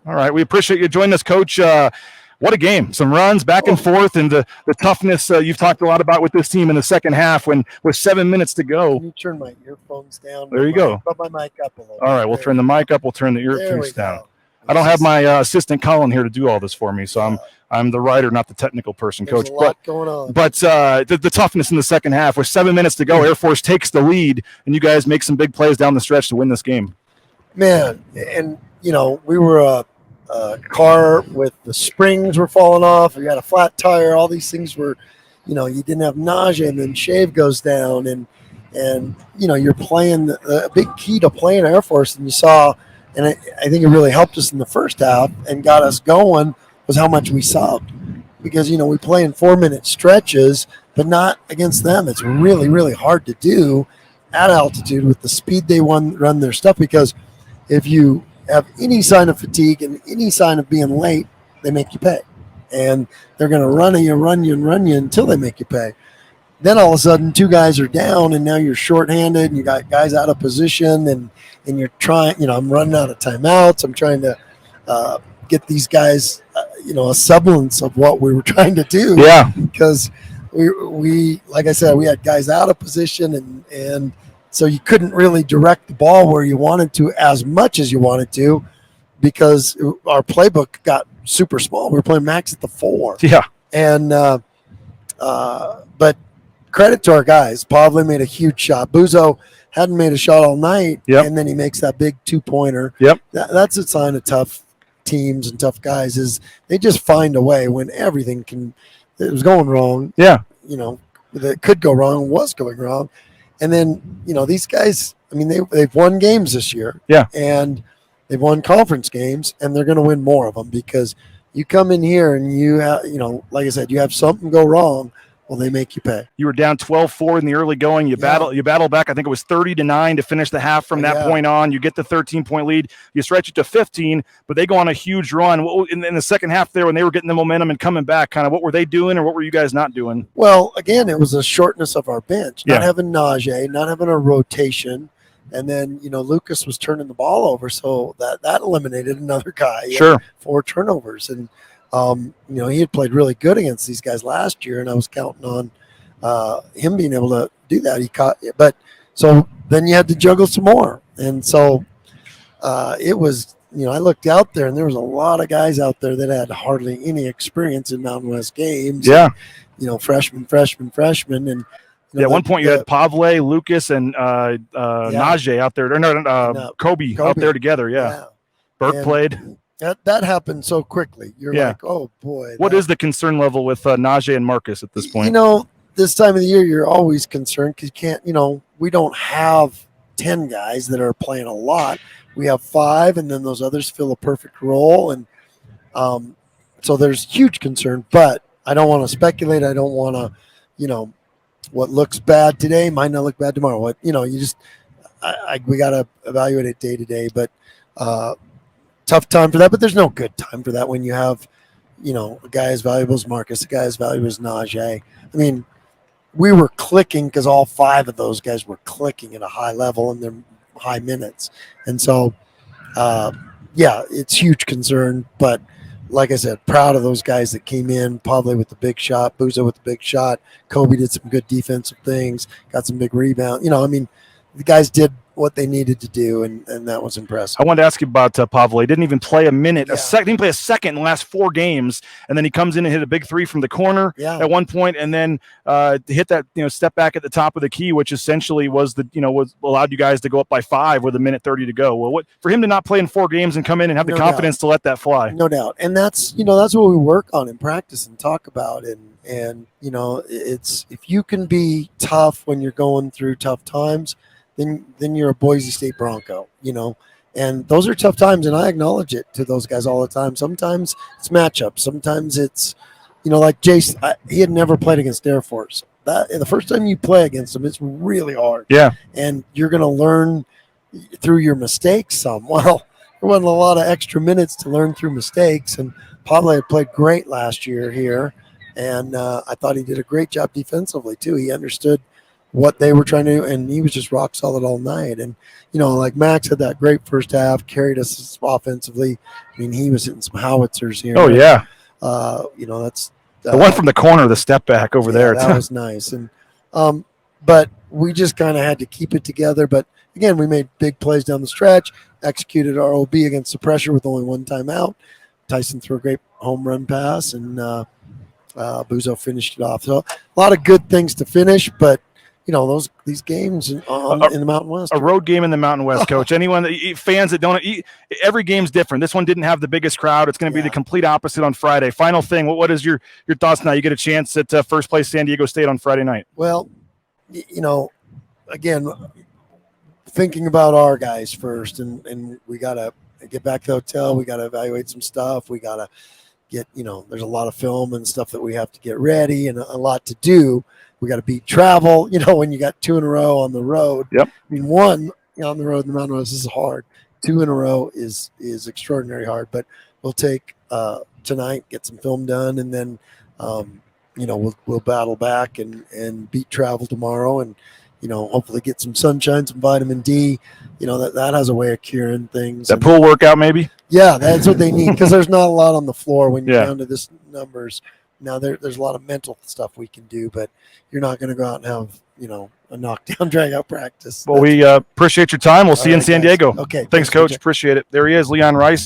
All right. We appreciate you joining us, Coach. What a game. Some runs back and forth, and the toughness you've talked a lot about with this team in the second half when with 7 minutes to go. Can you turn my earphones down? There you go. Put my mic up a little bit. All right, we'll turn the mic up. We'll turn the earpiece down. I don't have my assistant Colin here to do all this for me, so I'm the writer, not the technical person, Coach. There's a lot going on. But the toughness in the second half, with 7 minutes to go, Air Force takes the lead, and you guys make some big plays down the stretch to win this game. Man, and, we were a car with the springs were falling off. We got a flat tire. All these things were, you didn't have nausea, and then shave goes down. And you're playing the big key to playing Air Force, and you saw – and I think it really helped us in the first half and got us going was how much we subbed. Because, we play in 4-minute stretches, but not against them. It's really, really hard to do at altitude with the speed they run their stuff. Because if you have any sign of fatigue and any sign of being late, they make you pay. And they're going to run you until they make you pay. Then all of a sudden 2 guys are down, and now you're shorthanded, and you got guys out of position, and you're trying, I'm running out of timeouts. I'm trying to get these guys, a semblance of what we were trying to do. Yeah. Because we like I said, we had guys out of position, and so you couldn't really direct the ball where you wanted to as much as you wanted to because our playbook got super small. We were playing max at the 4. Yeah. And but credit to our guys. Pavle made a huge shot. Buzo hadn't made a shot all night, and then he makes that big 2-pointer. Yep. That's a sign of tough teams and tough guys is they just find a way when everything it was going wrong. Yeah. That could go wrong, was going wrong. And then, these guys, they've won games this year. Yeah. And they've won conference games, and they're going to win more of them because you come in here and you have, like I said, you have something go wrong. Well, they make you pay. You were down 12-4 in the early going. You battle back. I think it was 30-9 to finish the half from that point on. You get the 13-point lead. You stretch it to 15, but they go on a huge run. In the second half there when they were getting the momentum and coming back, kind of what were they doing or what were you guys not doing? Well, again, it was a shortness of our bench. Not having Najee, not having a rotation. And then, Lucas was turning the ball over, so that eliminated another guy. Sure. 4 turnovers. And he had played really good against these guys last year, and I was counting on him being able to do that. He caught it, but so then you had to juggle some more, and so it was. I looked out there, and there was a lot of guys out there that had hardly any experience in Mountain West games. Yeah, and, freshmen, and. At one point you had Pavle, Lucas, and Najee out there. Kobe out there together. Yeah. Burke played. That happened so quickly. You're like, oh, boy. What is the concern level with Najee and Marcus at this point? This time of the year, you're always concerned because you can't, we don't have 10 guys that are playing a lot. We have 5, and then those others fill a perfect role. And so there's huge concern, but I don't want to speculate. I don't want to, what looks bad today might not look bad tomorrow. We got to evaluate it day to day, but tough time for that. But there's no good time for that when you have, a guy as valuable as Marcus, a guy as valuable as Najee. We were clicking because all 5 of those guys were clicking at a high level in their high minutes. And so, it's huge concern, but like I said, proud of those guys that came in, Pavle with the big shot, Buzo with the big shot. Kobe did some good defensive things, got some big rebound. The guys did what they needed to do, and that was impressive. I wanted to ask you about Pavle. He didn't even play a minute, didn't play a second in the last 4 games, and then he comes in and hit a big 3 from the corner at one point, and then hit that step back at the top of the key, which essentially was was allowed you guys to go up by 5 with 1:30 to go. Well, for him to not play in 4 games and come in and have the confidence to let that fly, no doubt, and that's that's what we work on in practice and talk about, and it's if you can be tough when you're going through tough times. Then you're a Boise State Bronco, and those are tough times, and I acknowledge it to those guys all the time. Sometimes it's matchups. Sometimes it's, like Jace, he had never played against Air Force. The first time you play against them, it's really hard. Yeah. And you're going to learn through your mistakes some. Well, there wasn't a lot of extra minutes to learn through mistakes, and Pavle had played great last year here, and I thought he did a great job defensively too. He understood what they were trying to do, and he was just rock solid all night. And like Max had that great first half, carried us offensively. I mean, he was hitting some howitzers here. Oh yeah, that's the one from the corner, the step back over there. That was nice. And but we just kind of had to keep it together. But again, we made big plays down the stretch, executed our OB against the pressure with only one timeout. Tyson threw a great home run pass, and Buzo finished it off. So a lot of good things to finish, but these games in the Mountain West. A road game in the Mountain West, Coach. Fans that don't every game's different. This one didn't have the biggest crowd. It's going to be the complete opposite on Friday. Final thing, what is your thoughts now? You get a chance at first place San Diego State on Friday night. Well, again, thinking about our guys first, and we got to get back to the hotel. We got to evaluate some stuff. We got to get, there's a lot of film and stuff that we have to get ready and a lot to do. We got to beat travel, when you got 2 in a row on the road. Yep. I mean, 1 on the road in the Mountain West is hard. 2 in a row is extraordinarily hard, but we'll take tonight, get some film done, and then, we'll battle back and beat travel tomorrow, and, hopefully get some sunshine, some vitamin D. That has a way of curing things. That pool workout, maybe? Yeah, that's what they need, because there's not a lot on the floor when you're down to this numbers. Now, there's a lot of mental stuff we can do, but you're not going to go out and have, a knockdown, drag-out practice. Well, we appreciate your time. We'll see you in San Diego. Okay. Thanks, Coach. Appreciate it. There he is, Leon Rice.